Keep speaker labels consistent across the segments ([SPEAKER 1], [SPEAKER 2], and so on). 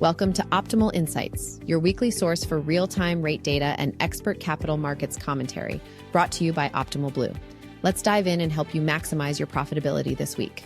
[SPEAKER 1] Welcome to Optimal Insights, your weekly source for real-time rate data and expert capital markets commentary, brought to you by Optimal Blue. Let's dive in and help you maximize your profitability this week.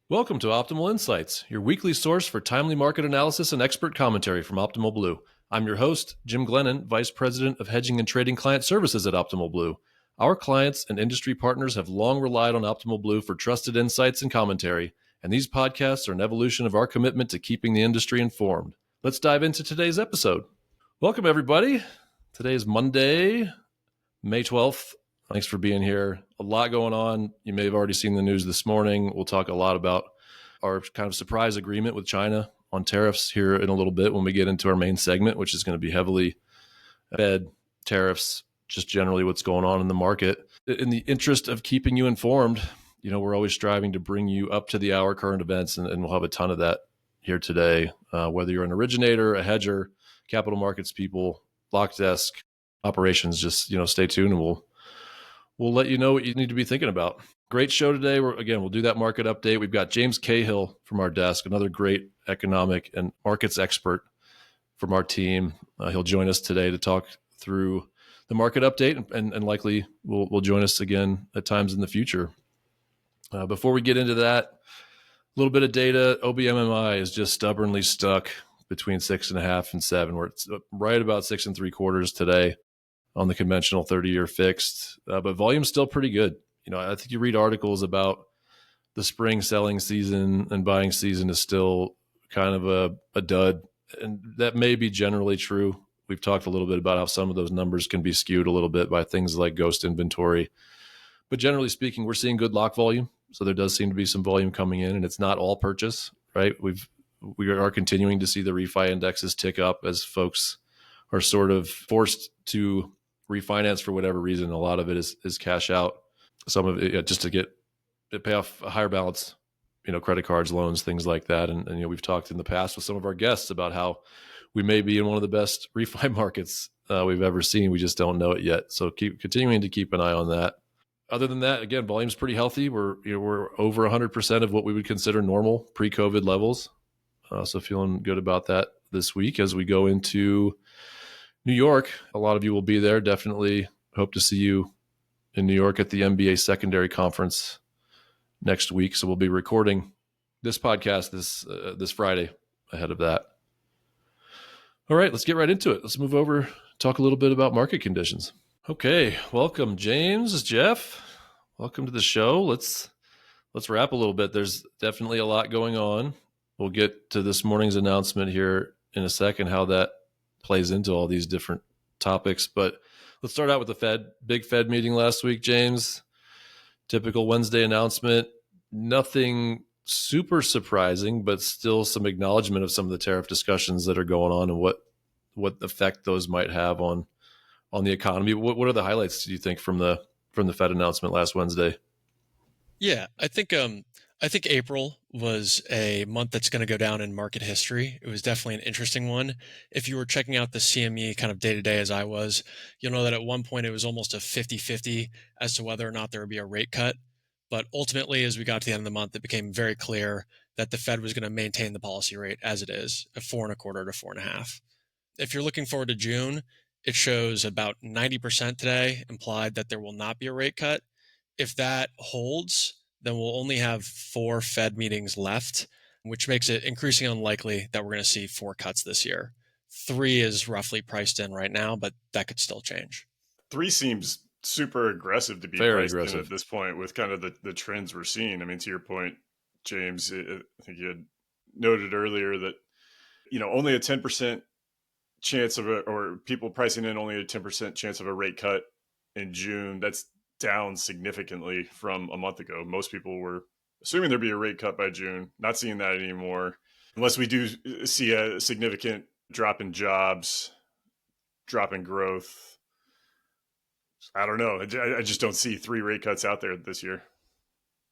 [SPEAKER 2] Welcome to Optimal Insights, your weekly source for timely market analysis and expert commentary from Optimal Blue. I'm your host, Jim Glennon, Vice President of Hedging and Trading Client Services at Optimal Blue. Our clients and industry partners have long relied on Optimal Blue for trusted insights and commentary, and these podcasts are an evolution of our commitment to keeping the industry informed. Let's dive into today's episode. Welcome, everybody. Today is Monday, May 12th. Thanks for being here. A lot going on. You may have already seen the news this morning. We'll talk a lot about our kind of surprise agreement with China on tariffs here in a little bit when we get into our main segment, which is going to be heavily Fed, tariffs, just generally what's going on in the market. In the interest of keeping you informed, we're always striving to bring you up to the hour current events, and we'll have a ton of that here today. Whether you're an originator, a hedger, capital markets people, block desk, operations, just stay tuned, and we'll let you know what you need to be thinking about. Great show today. We'll do that market update. We've got James Cahill from our desk, another great economic and markets expert from our team. He'll join us today to talk through the market update, and likely will join us again at times in the future. Before we get into that, a little bit of data. OBMMI is just stubbornly stuck between 6.5 and 7. We're right about 6 3/4 today on the conventional 30-year fixed, but volume's still pretty good. I think you read articles about the spring selling season and buying season is still kind of a dud, and that may be generally true. We've talked a little bit about how some of those numbers can be skewed a little bit by things like ghost inventory. But generally speaking, we're seeing good lock volume. So there does seem to be some volume coming in, and it's not all purchase, right? We are continuing to see the refi indexes tick up as folks are sort of forced to refinance for whatever reason. A lot of it is cash out. Some of it just to pay off a higher balance, credit cards, loans, things like that. And we've talked in the past with some of our guests about how we may be in one of the best refi markets we've ever seen. We just don't know it yet. So continuing to keep an eye on that. Other than that, again, volume's pretty healthy. We're over 100% of what we would consider normal pre-COVID levels. So feeling good about that this week as we go into New York. A lot of you will be there. Definitely hope to see you in New York at the MBA Secondary Conference next week. So we'll be recording this podcast this Friday ahead of that. All right, let's get right into it. Let's move over, talk a little bit about market conditions. Okay, welcome, James, Jeff. Welcome to the show. Let's wrap a little bit. There's definitely a lot going on. We'll get to this morning's announcement here in a second, how that plays into all these different topics. But let's start out with the Fed. Big Fed meeting last week, James. Typical Wednesday announcement. Nothing super surprising, but still some acknowledgement of some of the tariff discussions that are going on and what effect those might have on the economy. What are the highlights, do you think, from the Fed announcement last Wednesday?
[SPEAKER 3] Yeah, I think April was a month that's going to go down in market history. It was definitely an interesting one. If you were checking out the CME kind of day to day as I was, you'll know that at one point it was almost a 50-50 as to whether or not there would be a rate cut. But ultimately, as we got to the end of the month, it became very clear that the Fed was going to maintain the policy rate as it is, at 4.25 to 4.5. If you're looking forward to June, it shows about 90% today implied that there will not be a rate cut. If that holds, then we'll only have 4 Fed meetings left, which makes it increasingly unlikely that we're going to see 4 cuts this year. 3 is roughly priced in right now, but that could still change.
[SPEAKER 4] 3 seems super aggressive to be
[SPEAKER 2] very
[SPEAKER 4] priced
[SPEAKER 2] aggressive
[SPEAKER 4] in at this point with kind of the trends we're seeing. I mean, to your point, James, I think you had noted earlier that, only a 10% chance or people pricing in only a 10% chance of a rate cut in June. That's down significantly from a month ago. Most people were assuming there'd be a rate cut by June. Not seeing that anymore, unless we do see a significant drop in jobs, drop in growth. I don't know. I just don't see 3 rate cuts out there this year.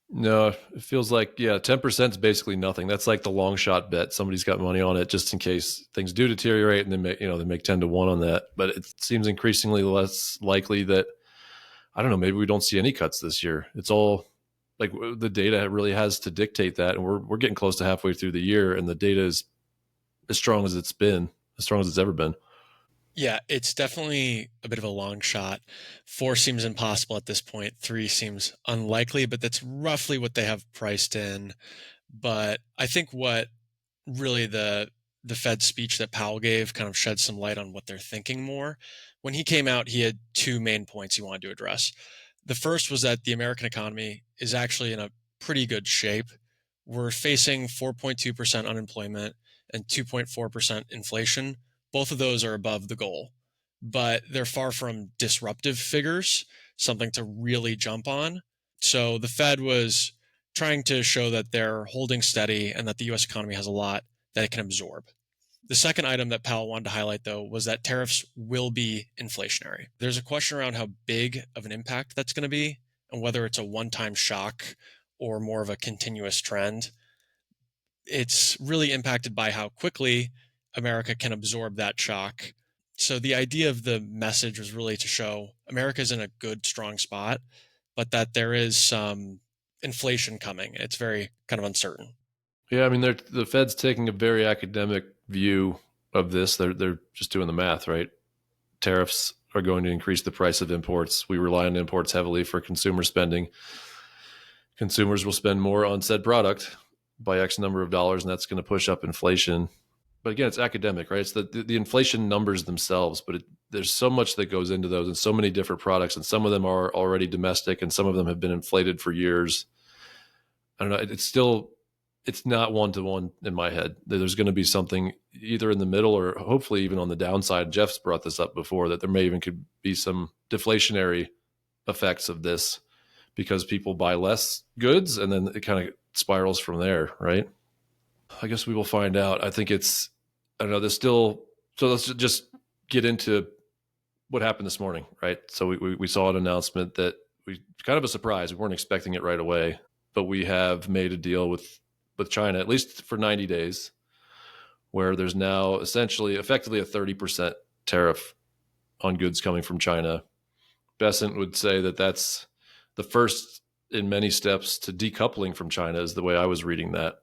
[SPEAKER 2] No, it feels like, 10% is basically nothing. That's like the long shot bet. Somebody's got money on it just in case things do deteriorate, and they make 10 to 1 on that. But it seems increasingly less likely that, I don't know, maybe we don't see any cuts this year. It's all like the data really has to dictate that. And we're getting close to halfway through the year, and the data is as strong as it's been, as strong as it's ever been.
[SPEAKER 3] Yeah, it's definitely a bit of a long shot. 4 seems impossible at this point. 3 seems unlikely, but that's roughly what they have priced in. But I think what really the Fed speech that Powell gave kind of shed some light on what they're thinking more. When he came out, he had 2 main points he wanted to address. The first was that the American economy is actually in a pretty good shape. We're facing 4.2% unemployment and 2.4% inflation. Both of those are above the goal, but they're far from disruptive figures, something to really jump on. So the Fed was trying to show that they're holding steady and that the US economy has a lot that it can absorb. The second item that Powell wanted to highlight, though, was that tariffs will be inflationary. There's a question around how big of an impact that's going to be and whether it's a one-time shock or more of a continuous trend. It's really impacted by how quickly America can absorb that shock. So the idea of the message was really to show America's in a good, strong spot, but that there is some inflation coming. It's very kind of uncertain.
[SPEAKER 2] Yeah, I mean, the Fed's taking a very academic view of this. They're just doing the math, right? Tariffs are going to increase the price of imports. We rely on imports heavily for consumer spending. Consumers will spend more on said product by X number of dollars, and that's going to push up inflation. But again, it's academic, right? It's the inflation numbers themselves, but there's so much that goes into those and so many different products, and some of them are already domestic and some of them have been inflated for years. I don't know. It's not one-to-one in my head. There's going to be something either in the middle or hopefully even on the downside. Jeff's brought this up before, that there may even could be some deflationary effects of this because people buy less goods and then it kind of spirals from there, right? I guess we will find out. I don't know, so let's just get into what happened this morning, right? So we saw an announcement that kind of a surprise. We weren't expecting it right away, but we have made a deal with China, at least for 90 days, where there's now effectively a 30% tariff on goods coming from China. Bessent would say that that's the first in many steps to decoupling from China, is the way I was reading that,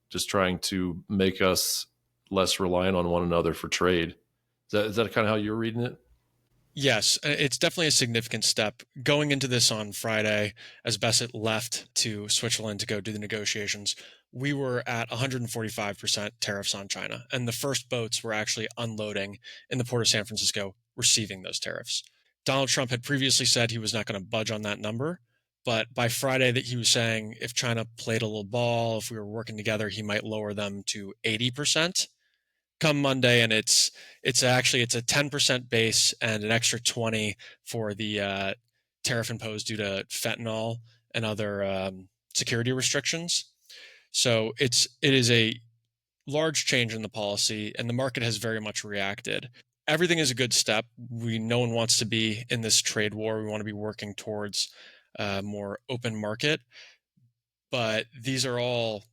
[SPEAKER 2] just trying to make us less reliant on one another for trade. Is that kind of how you're reading it?
[SPEAKER 3] Yes, it's definitely a significant step. Going into this on Friday, as Bessent left to Switzerland to go do the negotiations, we were at 145% tariffs on China. And the first boats were actually unloading in the port of San Francisco, receiving those tariffs. Donald Trump had previously said he was not going to budge on that number. But by Friday, that he was saying if China played a little ball, if we were working together, he might lower them to 80%. Come Monday, and it's a 10% base and an extra 20 for the tariff imposed due to fentanyl and other security restrictions. So it is a large change in the policy, and the market has very much reacted. Everything is a good step. No one wants to be in this trade war. We want to be working towards a more open market, but these are all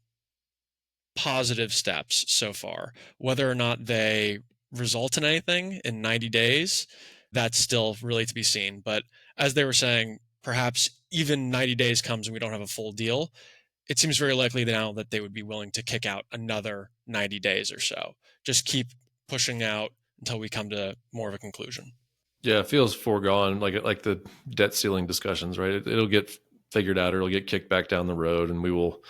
[SPEAKER 3] positive steps so far. Whether or not they result in anything in 90 days, that's still really to be seen. But as they were saying, perhaps even 90 days comes and we don't have a full deal, it seems very likely now that they would be willing to kick out another 90 days or so. Just keep pushing out until we come to more of a conclusion.
[SPEAKER 2] Yeah, it feels foregone, like the debt ceiling discussions, right? It'll get figured out, or it'll get kicked back down the road, and we will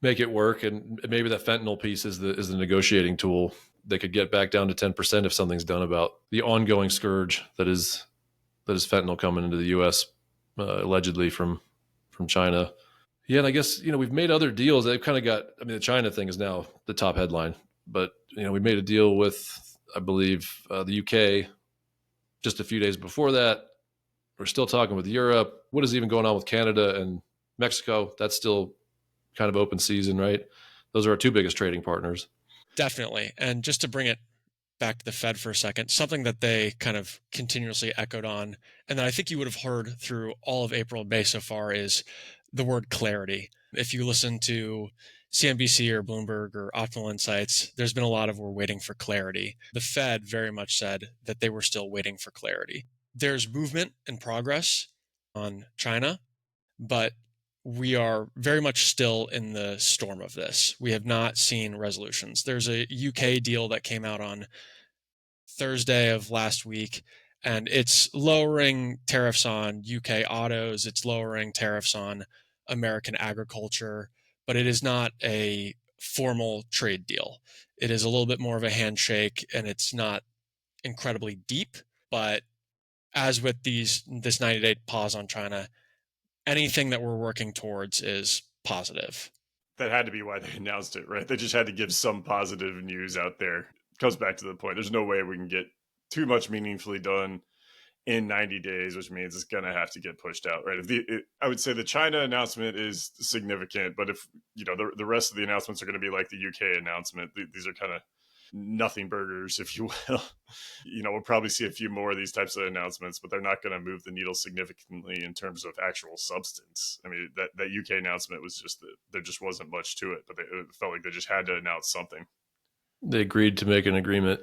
[SPEAKER 2] make it work. And maybe that fentanyl piece is the negotiating tool. They could get back down to 10% if something's done about the ongoing scourge that is fentanyl coming into the U.S. Allegedly from China. Yeah, and I guess we've made other deals. They've kind of got. I mean, the China thing is now the top headline, but we made a deal with, I believe, the UK just a few days before that. We're still talking with Europe. What is even going on with Canada and Mexico? That's still kind of open season, right? Those are our two biggest trading partners.
[SPEAKER 3] Definitely. And just to bring it back to the Fed for a second, something that they kind of continuously echoed on, and that I think you would have heard through all of April and May so far, is the word clarity. If you listen to CNBC or Bloomberg or Optimal Insights, there's been a lot of we're waiting for clarity. The Fed very much said that they were still waiting for clarity. There's movement and progress on China, but we are very much still in the storm of this. We have not seen resolutions. There's a UK deal that came out on Thursday of last week, and it's lowering tariffs on UK autos. It's lowering tariffs on American agriculture, but it is not a formal trade deal. It is a little bit more of a handshake, and it's not incredibly deep. But as with this 90-day pause on China, anything that we're working towards is positive.
[SPEAKER 4] That had to be why they announced it, right? They just had to give some positive news out there. It comes back to the point. There's no way we can get too much meaningfully done in 90 days, which means it's going to have to get pushed out, right? I would say the China announcement is significant, but if the rest of the announcements are going to be like the UK announcement, these are kind of nothing burgers, if you will. We'll probably see a few more of these types of announcements, but they're not going to move the needle significantly in terms of actual substance. I mean, that UK announcement was just that there just wasn't much to it, but it felt like they just had to announce something.
[SPEAKER 2] They agreed to make an agreement.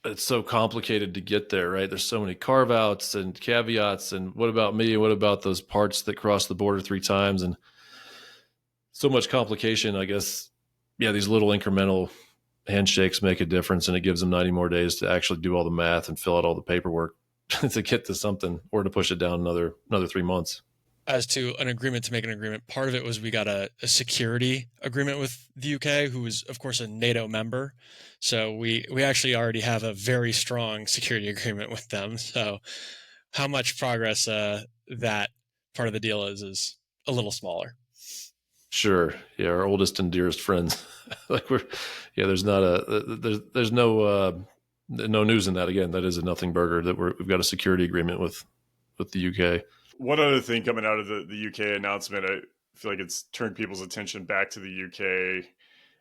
[SPEAKER 2] It's so complicated to get there, right? There's so many carve-outs and caveats, and what about me? What about those parts that cross the border 3 times? And so much complication, I guess. Yeah, these little incremental handshakes make a difference, and it gives them 90 more days to actually do all the math and fill out all the paperwork to get to something, or to push it down another 3 months.
[SPEAKER 3] As to an agreement to make an agreement, part of it was we got a security agreement with the UK, who is, of course, a NATO member. So we actually already have a very strong security agreement with them. So how much progress that part of the deal is a little smaller.
[SPEAKER 2] Sure. Yeah, our oldest and dearest friends. There's no news in that. Again, that is a nothing burger that we've got a security agreement with the UK.
[SPEAKER 4] One other thing coming out of the UK announcement, I feel like it's turned people's attention back to the UK,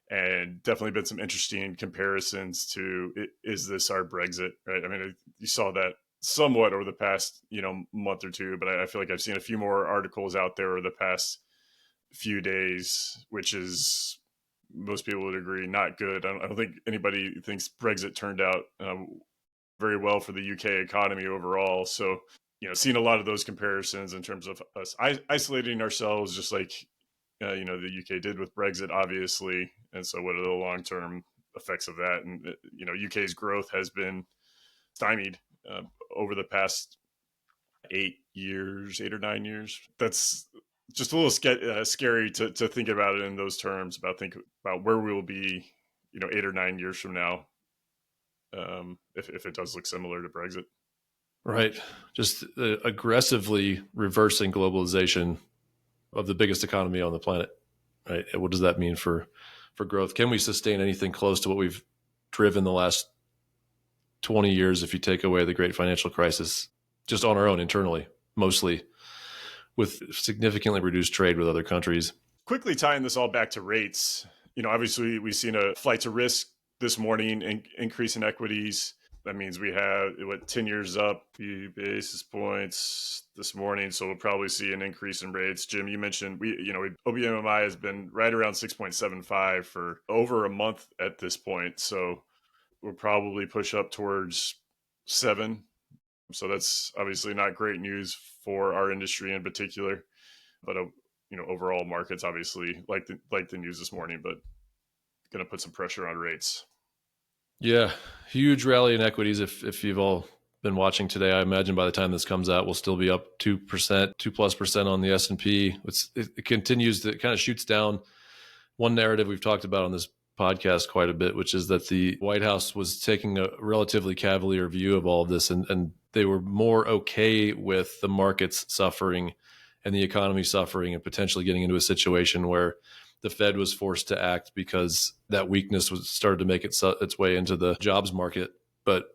[SPEAKER 4] and definitely been some interesting comparisons to, is this our Brexit, right? I mean, you saw that somewhat over the past, month or two, but I feel like I've seen a few more articles out there over the past few days, which is, most people would agree, not good. I don't think anybody thinks Brexit turned out very well for the UK economy overall. So, seeing a lot of those comparisons in terms of us isolating ourselves, just like, the UK did with Brexit, obviously. And so what are the long-term effects of that? And, UK's growth has been stymied over the past 8 or 9 years. That's just a little scary to think about it in those terms, about where we will be, 8 or 9 years from now, if it does look similar to Brexit.
[SPEAKER 2] Right. Just aggressively reversing globalization of the biggest economy on the planet. Right. And what does that mean for growth? Can we sustain anything close to what we've driven the last 20 years if you take away the great financial crisis, just on our own internally, mostly, with significantly reduced trade with other countries?
[SPEAKER 4] Quickly tying this all back to rates, obviously we've seen a flight to risk this morning, increase in equities. That means we have 10 years up, few basis points this morning. So we'll probably see an increase in rates. Jim, you mentioned OBMMI has been right around 6.75 for over a month at this point. So we'll probably push up towards 7. So that's obviously not great news for our industry in particular, but overall markets obviously like the news this morning, but going to put some pressure on rates.
[SPEAKER 2] Yeah, huge rally in equities. If you've all been watching today, I imagine by the time this comes out, we'll still be up 2%, 2+% on the S&P. It continues to kind of shoots down. One narrative we've talked about on this podcast quite a bit, which is that the White House was taking a relatively cavalier view of all of this, and they were more okay with the markets suffering and the economy suffering and potentially getting into a situation where the Fed was forced to act because that weakness started to make its way into the jobs market. But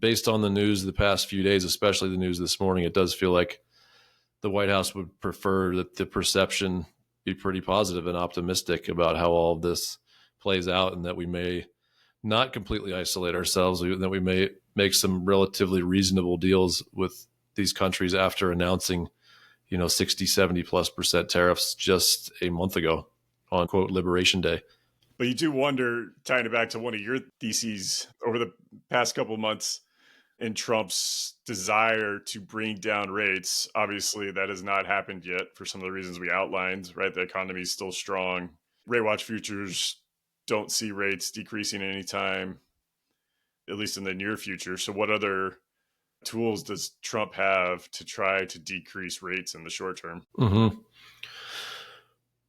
[SPEAKER 2] based on the news the past few days, especially the news this morning, it does feel like the White House would prefer that the perception be pretty positive and optimistic about how all of this plays out, and that we may not completely isolate ourselves, that we may make some relatively reasonable deals with these countries after announcing 60, 70+% tariffs just a month ago on, quote, Liberation Day.
[SPEAKER 4] But you do wonder, tying it back to one of your theses over the past couple of months, in Trump's desire to bring down rates. Obviously, that has not happened yet for some of the reasons we outlined, right? The economy is still strong. Rate watch futures don't see rates decreasing anytime, at least in the near future. So what other tools does Trump have to try to decrease rates in the short term?
[SPEAKER 2] Mm-hmm.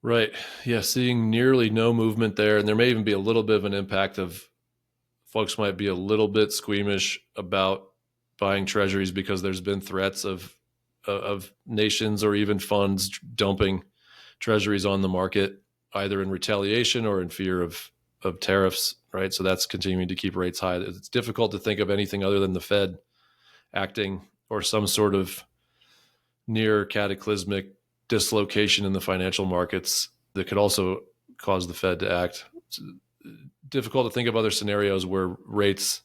[SPEAKER 2] Right. Yeah, seeing nearly no movement there. And there may even be a little bit of an impact of folks might be a little bit squeamish about buying treasuries because there's been threats of nations or even funds dumping treasuries on the market, either in retaliation or in fear of tariffs, right? So that's continuing to keep rates high. It's difficult to think of anything other than the Fed acting or some sort of near cataclysmic dislocation in the financial markets that could also cause the Fed to act. It's difficult to think of other scenarios where rates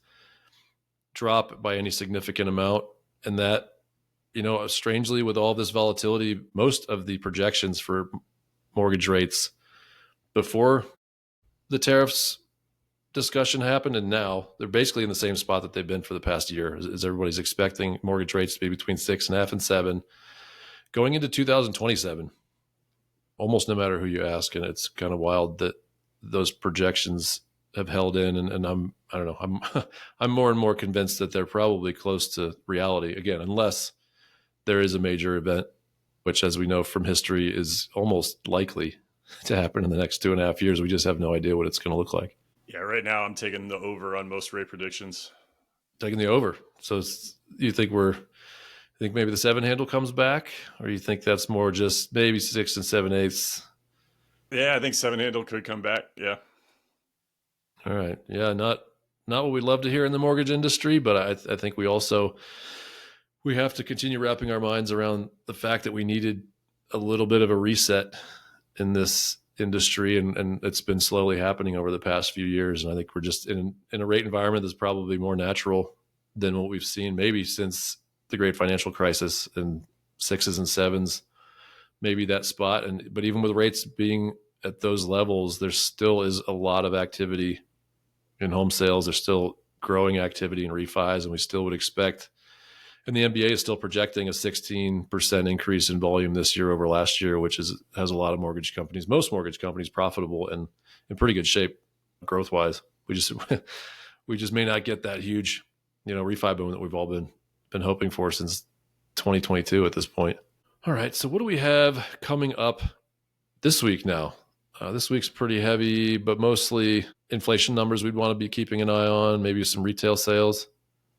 [SPEAKER 2] drop by any significant amount. And that, strangely, with all this volatility, most of the projections for mortgage rates before the tariffs discussion happened and now they're basically in the same spot that they've been for the past year, as everybody's expecting mortgage rates to be between 6.5 and 7 going into 2027, almost no matter who you ask. And it's kind of wild that those projections have held in. And I don't know, I'm more and more convinced that they're probably close to reality again, unless there is a major event, which, as we know from history, is almost likely to happen in the next 2.5 years. We just have no idea what it's going to look like.
[SPEAKER 4] Yeah, right now I'm taking the over on most rate predictions.
[SPEAKER 2] Taking the over. So you think maybe the 7 handle comes back, or you think that's more just maybe 6 7/8?
[SPEAKER 4] Yeah, I think 7 handle could come back. Yeah.
[SPEAKER 2] All right. Yeah, not what we'd love to hear in the mortgage industry, but I think we have to continue wrapping our minds around the fact that we needed a little bit of a reset in this industry, and it's been slowly happening over the past few years. And I think we're just in a rate environment that's probably more natural than what we've seen maybe since the great financial crisis, and 6s and 7s, maybe that spot. But even with rates being at those levels, there still is a lot of activity in home sales. There's still growing activity in refis, and we still would expect, and the MBA is still projecting a 16% increase in volume this year over last year, which has a lot of most mortgage companies profitable and in pretty good shape growth wise. We just may not get that huge, refi boom that we've all been hoping for since 2022 at this point. All right. So what do we have coming up this week now? This week's pretty heavy, but mostly inflation numbers we'd want to be keeping an eye on, maybe some retail sales.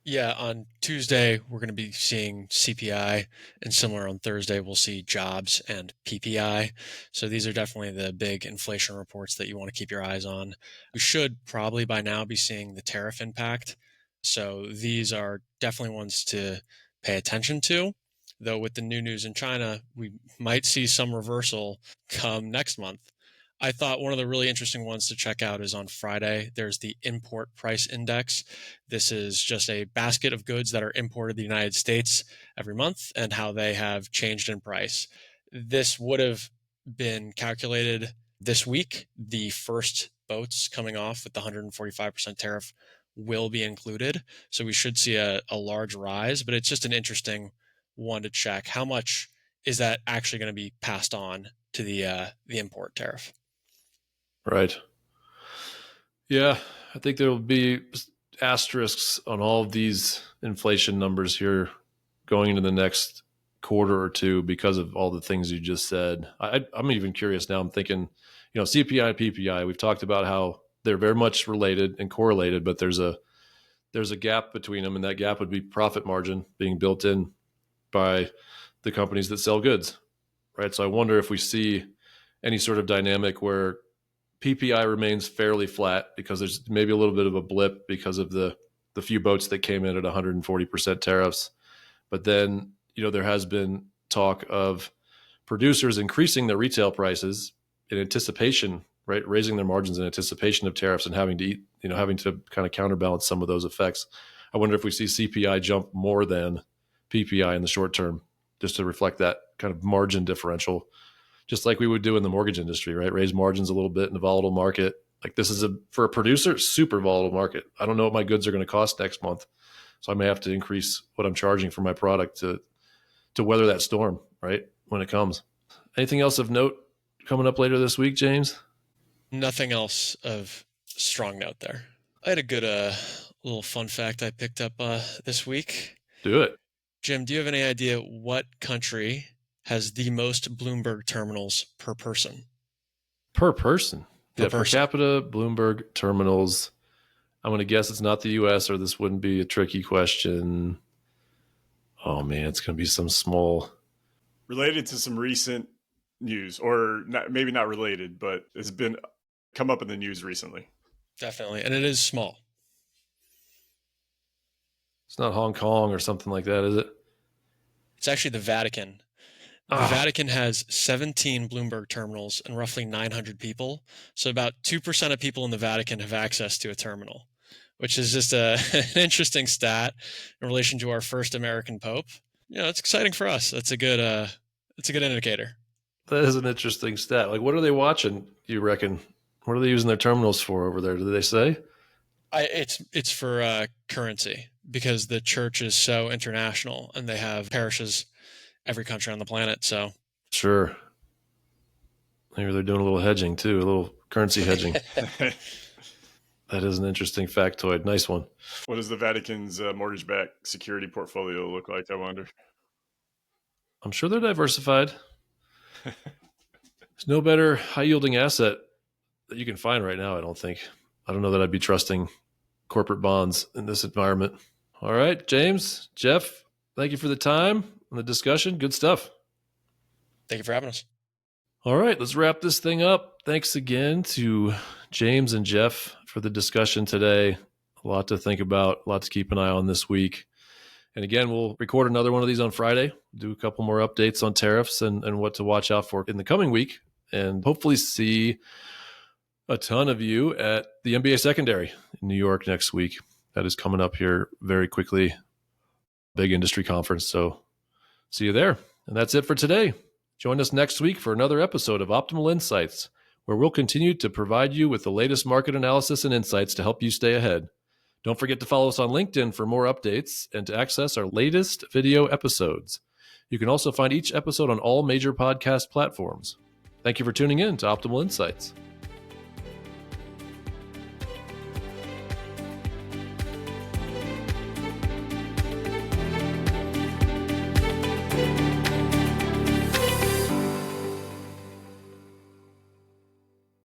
[SPEAKER 3] Yeah, on Tuesday, we're going to be seeing CPI, and similar on Thursday, we'll see jobs and PPI. So these are definitely the big inflation reports that you want to keep your eyes on. We should probably by now be seeing the tariff impact. So these are definitely ones to pay attention to, though with the new news in China, we might see some reversal come next month. I thought one of the really interesting ones to check out is on Friday. There's the import price index. This is just a basket of goods that are imported to the United States every month and how they have changed in price. This would have been calculated this week. The first boats coming off with the 145% tariff will be included. So we should see a large rise, but it's just an interesting one to check. How much is that actually going to be passed on to the import tariff?
[SPEAKER 2] Right. Yeah, I think there will be asterisks on all of these inflation numbers here going into the next quarter or two because of all the things you just said. I'm even curious now. I'm thinking, CPI and PPI, we've talked about how they're very much related and correlated, but there's a gap between them, and that gap would be profit margin being built in by the companies that sell goods, right? So I wonder if we see any sort of dynamic where PPI remains fairly flat because there's maybe a little bit of a blip because of the few boats that came in at 140% tariffs. But then, there has been talk of producers increasing their retail prices in anticipation, right? Raising their margins in anticipation of tariffs and having to kind of counterbalance some of those effects. I wonder if we see CPI jump more than PPI in the short term, just to reflect that kind of margin differential, just like we would do in the mortgage industry, right? Raise margins a little bit in a volatile market. Like this is for a producer, super volatile market. I don't know what my goods are going to cost next month. So I may have to increase what I'm charging for my product to weather that storm, right, when it comes. Anything else of note coming up later this week, James?
[SPEAKER 3] Nothing else of strong note there. I had a good little fun fact I picked up this week.
[SPEAKER 2] Do it.
[SPEAKER 3] Jim, do you have any idea what country has the most Bloomberg terminals per person?
[SPEAKER 2] Per person?
[SPEAKER 3] Per
[SPEAKER 2] capita, Bloomberg terminals. I'm going to guess it's not the U.S., or this wouldn't be a tricky question. Oh, man, it's going to be some small.
[SPEAKER 4] Related to some recent news, or maybe not related, but it's been come up in the news recently.
[SPEAKER 3] Definitely. And it is small.
[SPEAKER 2] It's not Hong Kong or something like that, is it?
[SPEAKER 3] It's actually the Vatican. The Vatican has 17 Bloomberg terminals and roughly 900 people. So about 2% of people in the Vatican have access to a terminal, which is just an interesting stat in relation to our first American Pope. It's exciting for us. That's a good indicator.
[SPEAKER 2] That is an interesting stat. Like, what are they watching, you reckon? What are they using their terminals for over there? Did they say?
[SPEAKER 3] It's for currency, because the church is so international and they have parishes every country on the planet. So
[SPEAKER 2] sure. Maybe they're doing a little hedging too, a little currency hedging. That is an interesting factoid. Nice one.
[SPEAKER 4] What does the Vatican's mortgage-backed security portfolio look like, I wonder?
[SPEAKER 2] I'm sure they're diversified. There's no better high-yielding asset that you can find right now, I don't think. I don't know that I'd be trusting corporate bonds in this environment. All right, James, Jeff, thank you for the time and the discussion. Good stuff.
[SPEAKER 3] Thank you for having us.
[SPEAKER 2] All right, let's wrap this thing up. Thanks again to James and Jeff for the discussion today. A lot to think about, a lot to keep an eye on this week. And again, we'll record another one of these on Friday, do a couple more updates on tariffs and what to watch out for in the coming week, and hopefully see a ton of you at the MBA Secondary in New York next week. That is coming up here very quickly. Big industry conference. So see you there. And that's it for today. Join us next week for another episode of Optimal Insights, where we'll continue to provide you with the latest market analysis and insights to help you stay ahead. Don't forget to follow us on LinkedIn for more updates and to access our latest video episodes. You can also find each episode on all major podcast platforms. Thank you for tuning in to Optimal Insights.